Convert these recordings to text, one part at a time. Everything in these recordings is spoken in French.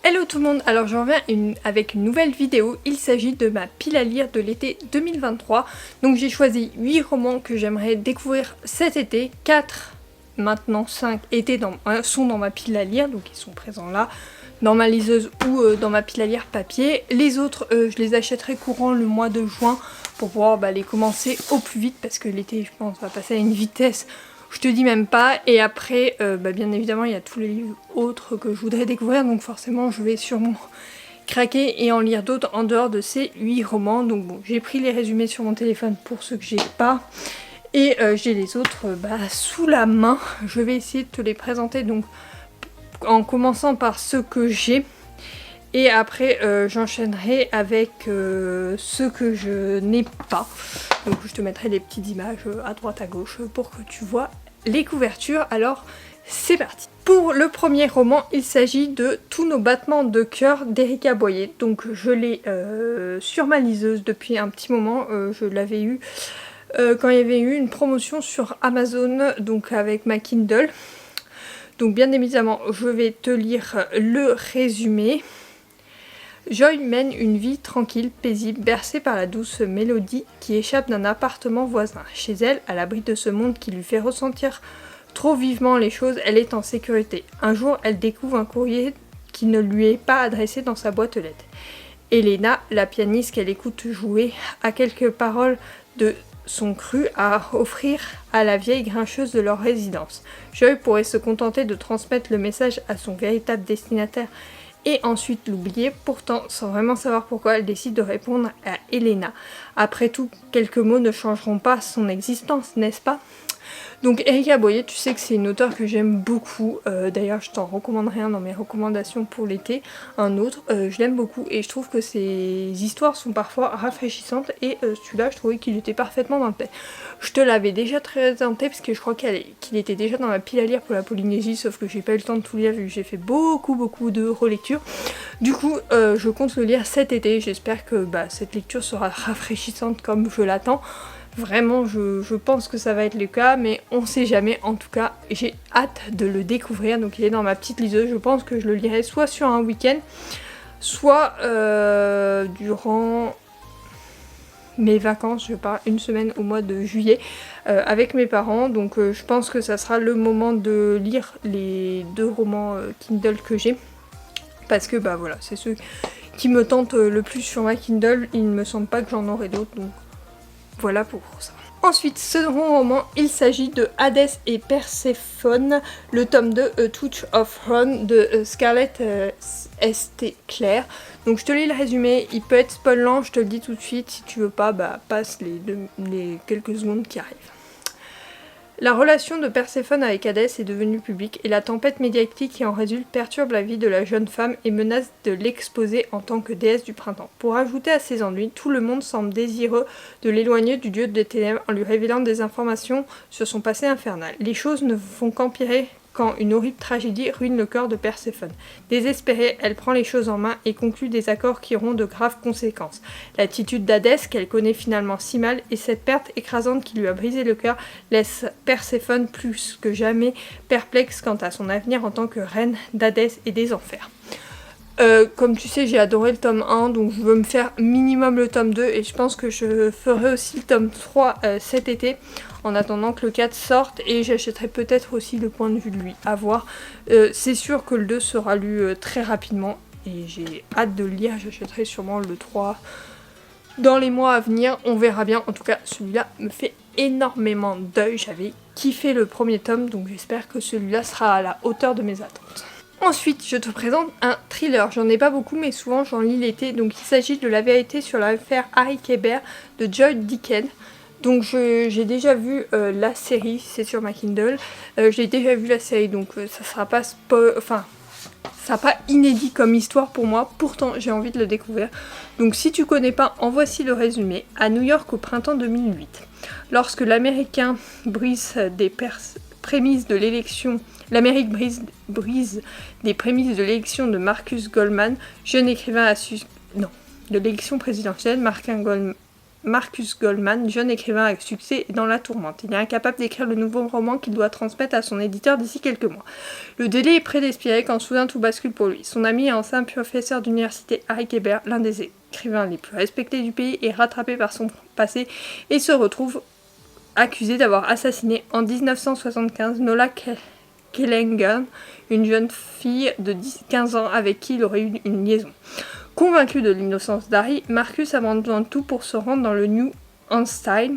Hello tout le monde, alors j'en reviens avec une nouvelle vidéo, il s'agit de ma pile à lire de l'été 2023. Donc j'ai choisi 8 romans que j'aimerais découvrir cet été, 4, maintenant 5 sont dans ma pile à lire, donc ils sont présents là, dans ma liseuse ou dans ma pile à lire papier. Les autres, je les achèterai courant le mois de juin pour pouvoir les commencer au plus vite parce que l'été je pense va passer à une vitesse. Je te dis même pas, et après, bien évidemment, il y a tous les livres autres que je voudrais découvrir, donc forcément, je vais sûrement craquer et en lire d'autres en dehors de ces 8 romans. Donc bon, j'ai pris les résumés sur mon téléphone pour ceux que j'ai pas, et j'ai les autres sous la main. Je vais essayer de te les présenter, donc en commençant par ceux que j'ai. Et après j'enchaînerai avec ceux que je n'ai pas. Donc je te mettrai des petites images à droite à gauche pour que tu vois les couvertures. Alors c'est parti. Pour le premier roman, il s'agit de Tous nos battements de cœur d'Erika Boyer. Donc je l'ai sur ma liseuse depuis un petit moment. Je l'avais eu quand il y avait eu une promotion sur Amazon, donc avec ma Kindle. Donc bien évidemment je vais te lire le résumé. Joy mène une vie tranquille, paisible, bercée par la douce mélodie qui échappe d'un appartement voisin. Chez elle, à l'abri de ce monde qui lui fait ressentir trop vivement les choses, elle est en sécurité. Un jour, elle découvre un courrier qui ne lui est pas adressé dans sa boîte aux lettres. Elena, la pianiste qu'elle écoute jouer, a quelques paroles de son cru à offrir à la vieille grincheuse de leur résidence. Joy pourrait se contenter de transmettre le message à son véritable destinataire et ensuite l'oublier. Pourtant, sans vraiment savoir pourquoi, elle décide de répondre à Elena. Après tout, quelques mots ne changeront pas son existence, n'est-ce pas ? Donc Erika Boyer, tu sais que c'est une auteure que j'aime beaucoup, d'ailleurs je t'en recommanderai un dans mes recommandations pour l'été, un autre, je l'aime beaucoup et je trouve que ses histoires sont parfois rafraîchissantes et celui-là je trouvais qu'il était parfaitement dans le thème. Je te l'avais déjà présenté parce que je crois qu'il était déjà dans ma pile à lire pour la Polynésie, sauf que j'ai pas eu le temps de tout lire vu que j'ai fait beaucoup de relectures. Du coup je compte le lire cet été, j'espère que cette lecture sera rafraîchissante comme je l'attends. Vraiment, je pense que ça va être le cas, mais on sait jamais. En tout cas, j'ai hâte de le découvrir. Donc il est dans ma petite liseuse. Je pense que je le lirai soit sur un week-end, soit durant mes vacances. Je pars une semaine au mois de juillet avec mes parents. Donc je pense que ça sera le moment de lire les 2 romans Kindle que j'ai. Parce que voilà, c'est ceux qui me tentent le plus sur ma Kindle. Il ne me semble pas que j'en aurai d'autres. Donc voilà pour ça. Ensuite, second roman, il s'agit de Hadès et Perséphone, le tome 2, A Touch of Ron de Scarlett St. Clair. Donc je te lis le résumé, il peut être spoilant, je te le dis tout de suite, si tu veux pas, passe les quelques secondes qui arrivent. La relation de Perséphone avec Hadès est devenue publique et la tempête médiatique qui en résulte perturbe la vie de la jeune femme et menace de l'exposer en tant que déesse du printemps. Pour ajouter à ses ennuis, tout le monde semble désireux de l'éloigner du dieu des ténèbres en lui révélant des informations sur son passé infernal. Les choses ne font qu'empirer quand une horrible tragédie ruine le cœur de Perséphone. Désespérée, elle prend les choses en main et conclut des accords qui auront de graves conséquences. L'attitude d'Hadès, qu'elle connaît finalement si mal, et cette perte écrasante qui lui a brisé le cœur, laisse Perséphone plus que jamais perplexe quant à son avenir en tant que reine d'Hadès et des enfers. Comme tu sais, j'ai adoré le tome 1, donc je veux me faire minimum le tome 2 et je pense que je ferai aussi le tome 3 cet été en attendant que le 4 sorte et j'achèterai peut-être aussi le point de vue de lui, à voir. C'est sûr que le 2 sera lu très rapidement et j'ai hâte de le lire, j'achèterai sûrement le 3 dans les mois à venir, on verra bien. En tout cas, celui-là me fait énormément d'œil, j'avais kiffé le premier tome, donc j'espère que celui-là sera à la hauteur de mes attentes. Ensuite, je te présente un thriller. J'en ai pas beaucoup, mais souvent j'en lis l'été. Donc il s'agit de La vérité sur l'affaire Harry Kéber de Joy Dickens. Donc j'ai déjà vu la série, c'est sur ma Kindle. J'ai déjà vu la série, donc ça sera pas ça sera pas inédit comme histoire pour moi. Pourtant, j'ai envie de le découvrir. Donc si tu connais pas, en voici le résumé. À New York au printemps 2008, lorsque l'Américain brise des prémices de l'élection. L'Amérique brise des prémices de l'élection de Marcus Goldman, jeune écrivain de l'élection présidentielle. Marcus Goldman, jeune écrivain avec succès, est dans la tourmente. Il est incapable d'écrire le nouveau roman qu'il doit transmettre à son éditeur d'ici quelques mois. Le délai est près d'expirer quand soudain tout bascule pour lui. Son ami et ancien professeur d'université Harry Kéber, l'un des écrivains les plus respectés du pays, est rattrapé par son passé et se retrouve accusé d'avoir assassiné en 1975 Nola Kellengan, une jeune fille de 15 ans avec qui il aurait eu une liaison. Convaincu de l'innocence d'Harry, Marcus abandonne tout pour se rendre dans le New Hampshire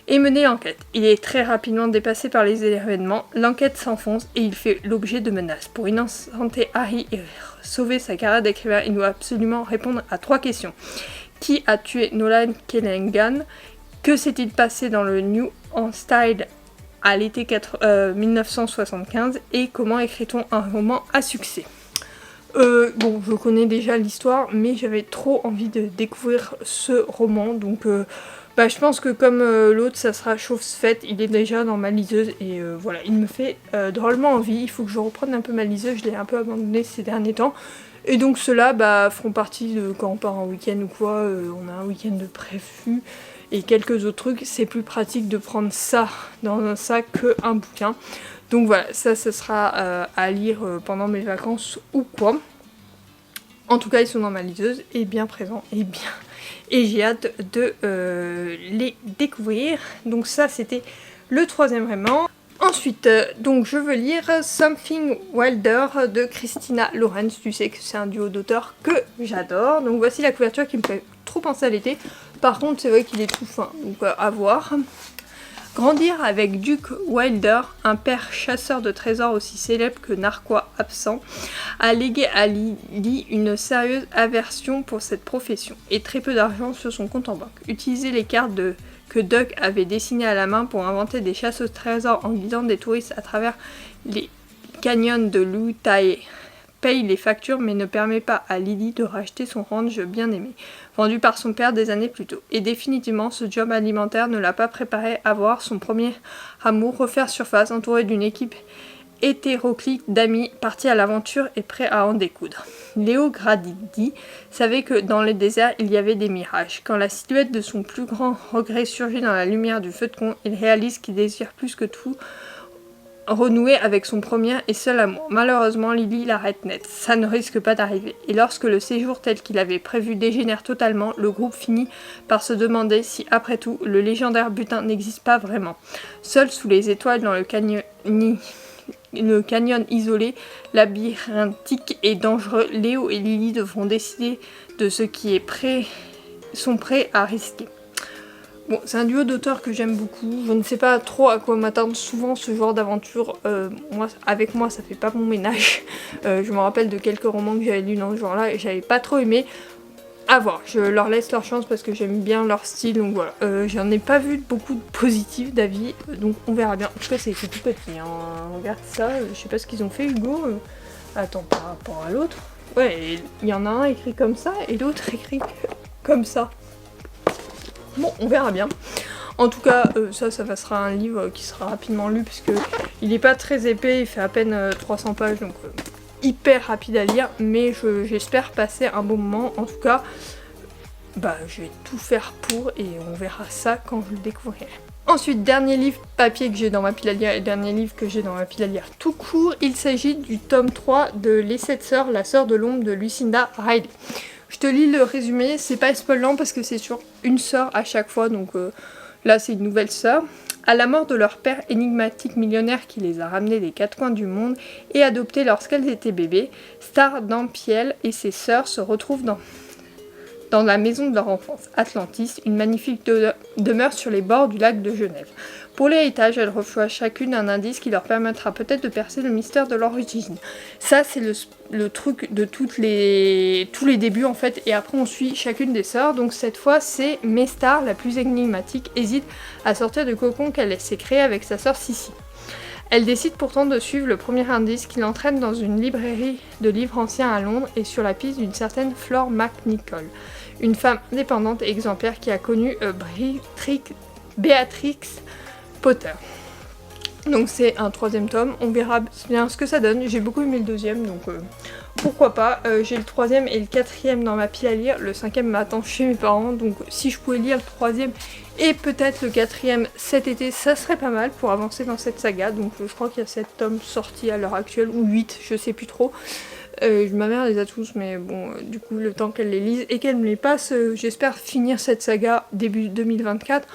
et mener l'enquête. Il est très rapidement dépassé par les événements, l'enquête s'enfonce et il fait l'objet de menaces. Pour innocenter Harry et sauver sa carrière d'écrivain, il doit absolument répondre à 3 questions. Qui a tué Nolan Kellengan? Que s'est-il passé dans le New Hampshire à l'été 1975? Et comment écrit-on un roman à succès? Bon, je connais déjà l'histoire, mais j'avais trop envie de découvrir ce roman, donc je pense que comme l'autre, ça sera chose faite, il est déjà dans ma liseuse, et voilà, il me fait drôlement envie. Il faut que je reprenne un peu ma liseuse, je l'ai un peu abandonnée ces derniers temps, et donc ceux-là feront partie de quand on part en week-end ou quoi, on a un week-end de prévu, et quelques autres trucs, c'est plus pratique de prendre ça dans un sac qu'un bouquin. Donc voilà, ça sera à lire pendant mes vacances ou quoi. En tout cas, ils sont dans ma liseuse et bien présents et j'ai hâte de les découvrir. Donc ça, c'était le 3e roman. Ensuite, donc je veux lire Something Wilder de Christina Lorenz. Tu sais que c'est un duo d'auteurs que j'adore. Donc voici la couverture qui me fait trop penser à l'été. Par contre, c'est vrai qu'il est tout fin, donc à voir. Grandir avec Duke Wilder, un père chasseur de trésors aussi célèbre que narquois absent, a légué à Lily une sérieuse aversion pour cette profession et très peu d'argent sur son compte en banque. Utiliser les cartes que Duck avait dessinées à la main pour inventer des chasses au trésor en guidant des touristes à travers les canyons de l'Utah paye les factures mais ne permet pas à Lily de racheter son ranch bien aimé, vendu par son père des années plus tôt. Et définitivement, ce job alimentaire ne l'a pas préparé à voir son premier amour refaire surface, entouré d'une équipe hétéroclite d'amis partis à l'aventure et prêts à en découdre. Léo Grady savait que dans le désert il y avait des mirages. Quand la silhouette de son plus grand regret surgit dans la lumière du feu de camp, il réalise qu'il désire plus que tout renouer avec son premier et seul amour. Malheureusement, Lily l'arrête net. Ça ne risque pas d'arriver. Et lorsque le séjour tel qu'il avait prévu dégénère totalement, le groupe finit par se demander si, après tout, le légendaire butin n'existe pas vraiment. Seul sous les étoiles dans le canyon isolé, labyrinthique et dangereux, Léo et Lily devront décider de ce qui est sont prêts à risquer. Bon, c'est un duo d'auteurs que j'aime beaucoup, je ne sais pas trop à quoi m'attendre, souvent ce genre d'aventure, avec moi ça fait pas mon ménage. Je me rappelle de quelques romans que j'avais lus dans ce genre-là et j'avais pas trop aimé. À voir, je leur laisse leur chance parce que j'aime bien leur style, donc voilà. J'en ai pas vu beaucoup de positifs d'avis, donc on verra bien. En tout cas c'est tout petit, hein. Regarde ça, je sais pas ce qu'ils ont fait Hugo. Attends, par rapport à l'autre. Ouais, il y en a un écrit comme ça et l'autre écrit comme ça. Bon, on verra bien. En tout cas, ça sera un livre qui sera rapidement lu puisque il est pas très épais, il fait à peine 300 pages, donc hyper rapide à lire, mais j'espère passer un bon moment. En tout cas, je vais tout faire pour et on verra ça quand je le découvrirai. Ensuite, dernier livre papier que j'ai dans ma pile à lire et dernier livre que j'ai dans ma pile à lire tout court, il s'agit du tome 3 de Les 7 sœurs, la sœur de l'ombre de Lucinda Riley. Je te lis le résumé, c'est pas spoilant parce que c'est sur une sœur à chaque fois, donc là c'est une nouvelle sœur. À la mort de leur père énigmatique millionnaire qui les a ramenés des 4 coins du monde et adoptés lorsqu'elles étaient bébés, Star Dampiel et ses sœurs se retrouvent dans la maison de leur enfance, Atlantis, une magnifique demeure sur les bords du lac de Genève. Pour l'héritage, elles reçoivent chacune un indice qui leur permettra peut-être de percer le mystère de l'origine. Ça, c'est le truc de tous les débuts en fait, et après on suit chacune des sœurs. Donc cette fois, c'est Mestar, la plus énigmatique, hésite à sortir du cocon qu'elle s'est créé avec sa sœur Sissi. Elle décide pourtant de suivre le premier indice qui l'entraîne dans une librairie de livres anciens à Londres et sur la piste d'une certaine Flore McNichol, une femme indépendante et exemplaire qui a connu Béatrix Potter. Donc c'est un 3e tome, on verra bien ce que ça donne. J'ai beaucoup aimé le 2e, donc pourquoi pas. J'ai le 3e et le 4e dans ma pile à lire, le 5e m'attend chez mes parents, donc si je pouvais lire le 3e et peut-être le 4e cet été, ça serait pas mal pour avancer dans cette saga. Donc je crois qu'il y a 7 tomes sortis à l'heure actuelle, ou 8, je sais plus trop. Ma mère les a tous, mais bon, du coup le temps qu'elle les lise et qu'elle me les passe, j'espère finir cette saga début 2024.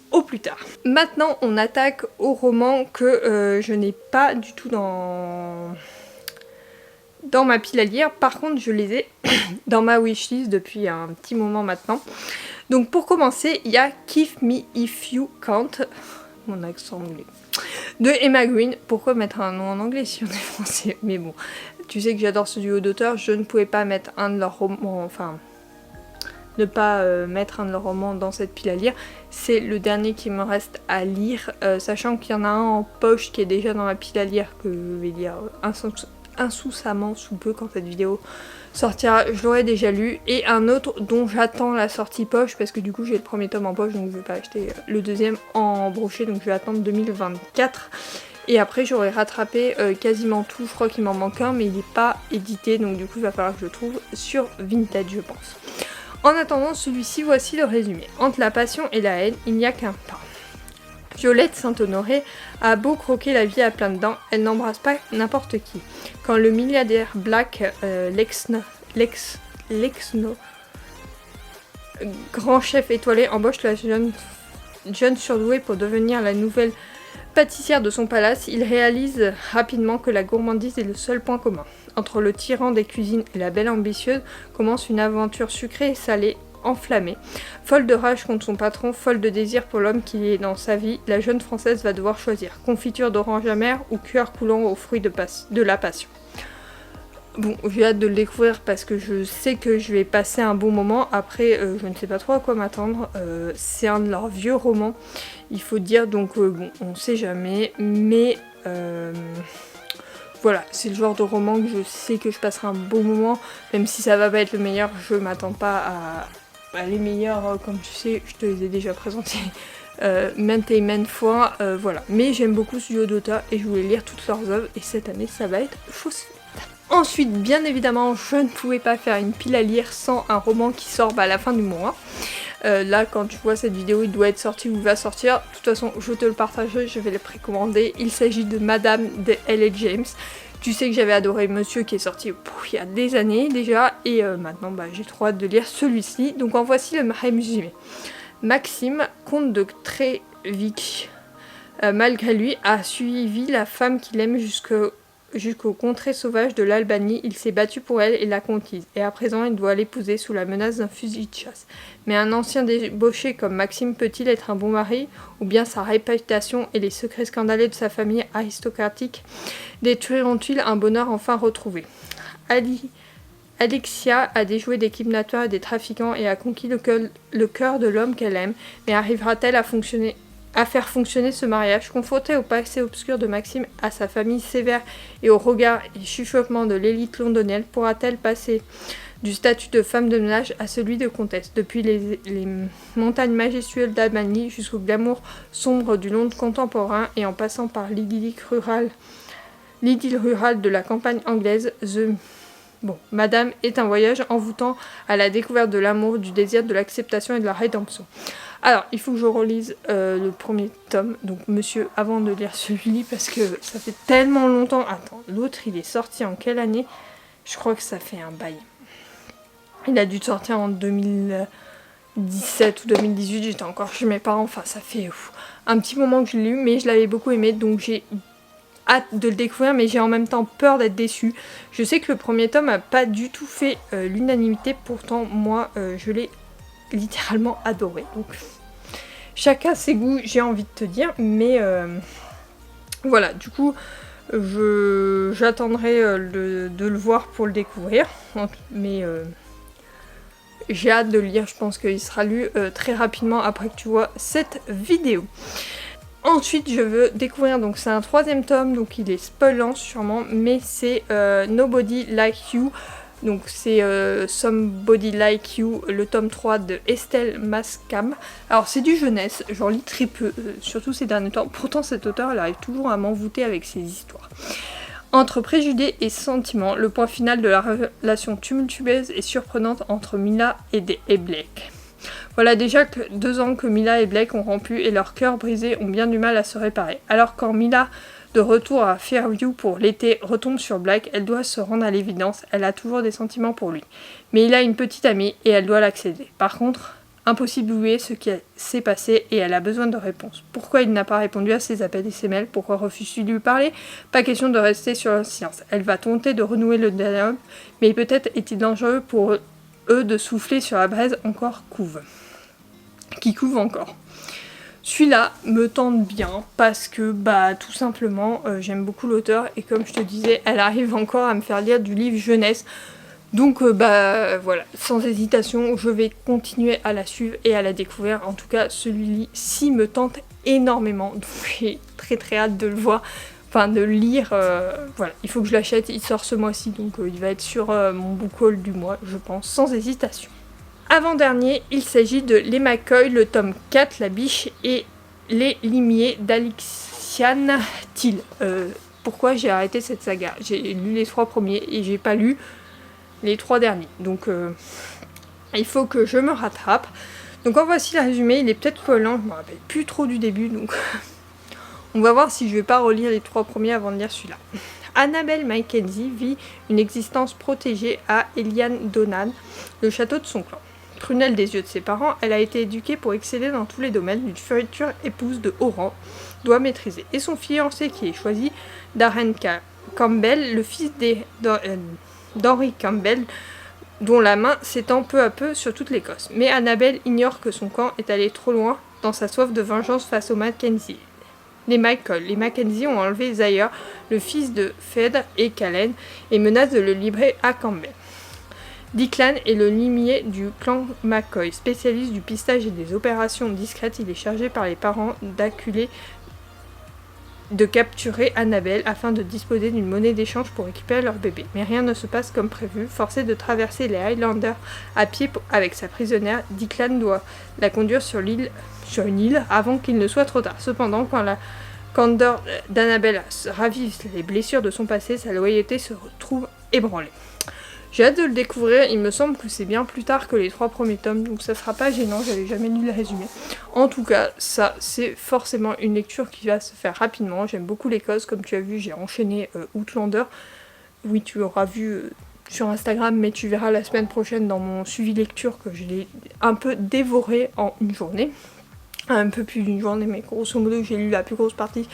Au plus tard. Maintenant on attaque au roman que je n'ai pas du tout dans ma pile à lire. Par contre je les ai dans ma wishlist depuis un petit moment maintenant. Donc pour commencer il y a Kiss Me If You Can't, mon accent anglais, de Emma Green. Pourquoi mettre un nom en anglais si on est français? Mais bon, tu sais que j'adore ce duo d'auteurs, je ne pouvais pas mettre un de leurs romans, enfin ne pas mettre un de leurs romans dans cette pile à lire. C'est le dernier qui me reste à lire, sachant qu'il y en a un en poche qui est déjà dans ma pile à lire, que je vais lire insouciamment sous peu quand cette vidéo sortira, je l'aurai déjà lu, et un autre dont j'attends la sortie poche, parce que du coup j'ai le premier tome en poche, donc je vais pas acheter le deuxième en brochet, donc je vais attendre 2024. Et après j'aurai rattrapé quasiment tout, je crois qu'il m'en manque un, mais il n'est pas édité, donc du coup il va falloir que je le trouve sur Vinted, je pense. En attendant celui-ci, voici le résumé. Entre la passion et la haine, il n'y a qu'un pas. Violette Saint-Honoré a beau croquer la vie à pleines dents, elle n'embrasse pas n'importe qui. Quand le milliardaire Black Lexno, grand chef étoilé, embauche la jeune surdouée pour devenir la nouvelle pâtissière de son palace, il réalise rapidement que la gourmandise est le seul point commun. Entre le tyran des cuisines et la belle ambitieuse commence une aventure sucrée et salée, enflammée. Folle de rage contre son patron, folle de désir pour l'homme qui est dans sa vie, la jeune française va devoir choisir confiture d'orange amère ou cuir coulant aux fruits de la passion. Bon, j'ai hâte de le découvrir parce que je sais que je vais passer un bon moment. Après, je ne sais pas trop à quoi m'attendre. C'est un de leurs vieux romans, il faut dire, donc bon, on sait jamais, mais voilà, c'est le genre de roman que je sais que je passerai un bon moment, même si ça va pas être le meilleur, je m'attends pas à les meilleurs, comme tu sais, je te les ai déjà présentés maintes et maintes fois, voilà. Mais j'aime beaucoup ce duo d'auteurs et je voulais lire toutes leurs œuvres, et cette année ça va être chose faite. Ensuite, bien évidemment, je ne pouvais pas faire une pile à lire sans un roman qui sort à la fin du mois. Là, quand tu vois cette vidéo, il doit être sorti ou il va sortir. De toute façon, je te le partagerai, je vais le précommander. Il s'agit de Madame de L.A. James. Tu sais que j'avais adoré Monsieur qui est sorti il y a des années déjà. Et maintenant, j'ai trop hâte de lire celui-ci. Donc en voici le résumé. Maxime, comte de Trévic, malgré lui, a suivi la femme qu'il aime jusqu'aux contrées sauvages de l'Albanie. Il s'est battu pour elle et l'a conquise, et à présent il doit l'épouser sous la menace d'un fusil de chasse. Mais un ancien débauché comme Maxime peut-il être un bon mari, ou bien sa réputation et les secrets scandaleux de sa famille aristocratique détruiront-ils un bonheur enfin retrouvé? Alexia a déjoué des kidnappeurs et des trafiquants et a conquis le cœur de l'homme qu'elle aime, mais arrivera-t-elle à faire fonctionner ce mariage? Confrontée au passé obscur de Maxime, à sa famille sévère et au regard et chuchotement de l'élite londonienne, pourra-t-elle passer du statut de femme de ménage à celui de comtesse? Depuis les montagnes majestueuses d'Albanie jusqu'au glamour sombre du Londres contemporain et en passant par l'idylle rurale de la campagne anglaise, Madame est un voyage envoûtant à la découverte de l'amour, du désir, de l'acceptation et de la rédemption. Alors, il faut que je relise le premier tome, donc Monsieur, avant de lire celui-là, parce que ça fait tellement longtemps. Attends, l'autre, il est sorti en quelle année? Je crois que ça fait un bail. Il a dû sortir en 2017 ou 2018, j'étais encore chez mes parents, enfin ça fait un petit moment que je l'ai lu, mais je l'avais beaucoup aimé, donc j'ai hâte de le découvrir, mais j'ai en même temps peur d'être déçue. Je sais que le premier tome n'a pas du tout fait l'unanimité, pourtant moi je l'ai littéralement adoré. Donc chacun ses goûts, j'ai envie de te dire, mais voilà, du coup j'attendrai de le voir pour le découvrir, mais j'ai hâte de le lire, je pense qu'il sera lu très rapidement après que tu vois cette vidéo. Ensuite, je veux découvrir, donc c'est un 3e tome, donc il est spoilant sûrement, mais c'est Nobody Like You Donc c'est Somebody Like You, le tome 3 de Estelle Mascam. Alors c'est du jeunesse, j'en lis très peu, surtout ces derniers temps. Pourtant cet auteur, elle arrive toujours à m'envoûter avec ses histoires. Entre préjugés et sentiments, le point final de la relation tumultueuse et surprenante entre Mila et Blake. Voilà déjà que 2 ans que Mila et Blake ont rompu et leurs cœurs brisés ont bien du mal à se réparer. Alors quand Mila, de retour à Fairview pour l'été, retombe sur Blake, elle doit se rendre à l'évidence, elle a toujours des sentiments pour lui. Mais il a une petite amie et elle doit l'accéder. Par contre, impossible d'oublier ce qui s'est passé et elle a besoin de réponses. Pourquoi il n'a pas répondu à ses appels et ses mails? Pourquoi refuse-t-il de lui parler? Pas question de rester sur le silence. Elle va tenter de renouer le dialogue, mais peut-être est-il dangereux pour eux de souffler sur la braise qui couve encore. Celui-là me tente bien parce que tout simplement j'aime beaucoup l'auteur et comme je te disais, elle arrive encore à me faire lire du livre jeunesse. Donc voilà, sans hésitation, je vais continuer à la suivre et à la découvrir. En tout cas, celui-ci me tente énormément. Donc j'ai très hâte de le voir, enfin de le lire. Voilà, il faut que je l'achète, il sort ce mois-ci, donc il va être sur mon book haul du mois, je pense, sans hésitation. Avant-dernier, il s'agit de Les McCoy, le tome 4, La Biche et les Limiers d'Alixiane Thiel. Pourquoi j'ai arrêté cette saga? J'ai lu les 3 premiers et j'ai pas lu les 3 derniers. Donc il faut que je me rattrape. Donc en voici le résumé, il est peut-être peu lent, je me rappelle plus trop du début, donc on va voir si je vais pas relire les 3 premiers avant de lire celui-là. Annabelle Mackenzie vit une existence protégée à Elian Donan, le château de son clan. Prunelle des yeux de ses parents, elle a été éduquée pour exceller dans tous les domaines d'une future épouse de haut rang doit maîtriser. Et son fiancé qui est choisi, Darren Campbell, le fils d'Henry Campbell, dont la main s'étend peu à peu sur toute l'Écosse. Mais Annabelle ignore que son camp est allé trop loin dans sa soif de vengeance face aux Mackenzie. Les Mackenzie ont enlevé Zaire, le fils de Fed et Callen, et menacent de le livrer à Campbell. Declan est le limier du clan McCoy, spécialiste du pistage et des opérations discrètes. Il est chargé par les parents de capturer Annabelle afin de disposer d'une monnaie d'échange pour récupérer leur bébé. Mais rien ne se passe comme prévu. Forcé de traverser les Highlanders à pied avec sa prisonnière, Declan doit la conduire sur une île avant qu'il ne soit trop tard. Cependant, quand la candeur d'Annabelle ravive les blessures de son passé, sa loyauté se retrouve ébranlée. J'ai hâte de le découvrir, il me semble que c'est bien plus tard que les 3 premiers tomes, donc ça sera pas gênant, j'avais jamais lu le résumé. En tout cas, ça c'est forcément une lecture qui va se faire rapidement, j'aime beaucoup l'Écosse, comme tu as vu j'ai enchaîné Outlander. Oui, tu l'auras vu sur Instagram, mais tu verras la semaine prochaine dans mon suivi lecture que je l'ai un peu dévoré en une journée. Un peu plus d'une journée, mais grosso modo j'ai lu la plus grosse partie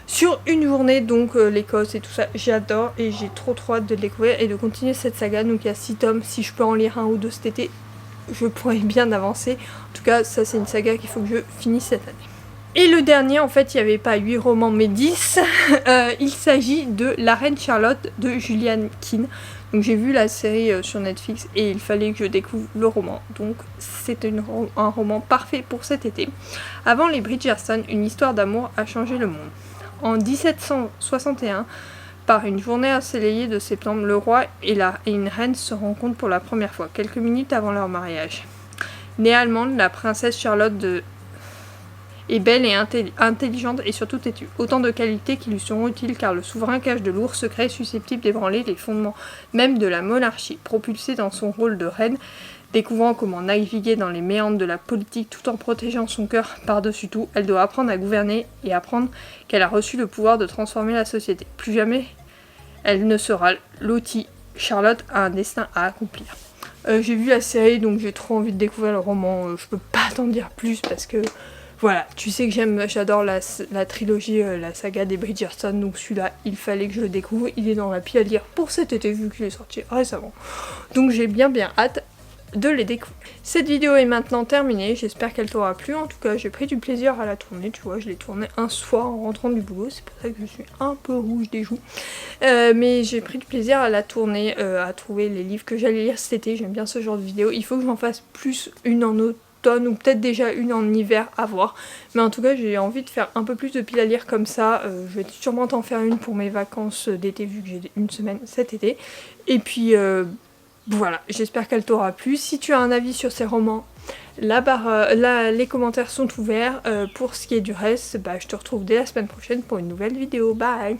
sur une journée, donc l'Écosse et tout ça, j'adore et j'ai trop hâte de le découvrir et de continuer cette saga. Donc il y a 6 tomes, si je peux en lire 1 ou 2 cet été, je pourrais bien avancer. En tout cas, ça c'est une saga qu'il faut que je finisse cette année. Et le dernier, en fait, il n'y avait pas 8 romans mais 10, il s'agit de La Reine Charlotte de Julian Keene. Donc j'ai vu la série sur Netflix et il fallait que je découvre le roman. Donc c'est un roman parfait pour cet été. Avant les Bridgerton, une histoire d'amour a changé le monde. En 1761, par une journée ensoleillée de septembre, le roi et une reine se rencontrent pour la première fois, quelques minutes avant leur mariage. Née allemande, la princesse Charlotte est belle et intelligente et surtout têtue. Autant de qualités qui lui seront utiles car le souverain cache de lourds secrets susceptibles d'ébranler les fondements même de la monarchie. Propulsée dans son rôle de reine, découvrant comment naviguer dans les méandres de la politique tout en protégeant son cœur par-dessus tout, elle doit apprendre à gouverner et apprendre qu'elle a reçu le pouvoir de transformer la société. Plus jamais, elle ne sera lotie. Charlotte a un destin à accomplir. J'ai vu la série, donc j'ai trop envie de découvrir le roman. Je peux pas t'en dire plus parce que voilà, tu sais que j'adore la trilogie, la saga des Bridgerton, donc celui-là, il fallait que je le découvre. Il est dans la pile à lire pour cet été vu qu'il est sorti récemment. Donc j'ai bien hâte de les découvrir. Cette vidéo est maintenant terminée, j'espère qu'elle t'aura plu. En tout cas, j'ai pris du plaisir à la tourner, tu vois, je l'ai tournée un soir en rentrant du boulot, c'est pour ça que je suis un peu rouge des joues. Mais j'ai pris du plaisir à la tourner, à trouver les livres que j'allais lire cet été. J'aime bien ce genre de vidéo. Il faut que j'en fasse plus une en automne ou peut-être déjà une en hiver à voir. Mais en tout cas, j'ai envie de faire un peu plus de piles à lire comme ça. Je vais sûrement t'en faire une pour mes vacances d'été vu que j'ai une semaine cet été. Et puis Voilà, j'espère qu'elle t'aura plu. Si tu as un avis sur ces romans, les commentaires sont ouverts. Pour ce qui est du reste, je te retrouve dès la semaine prochaine pour une nouvelle vidéo. Bye!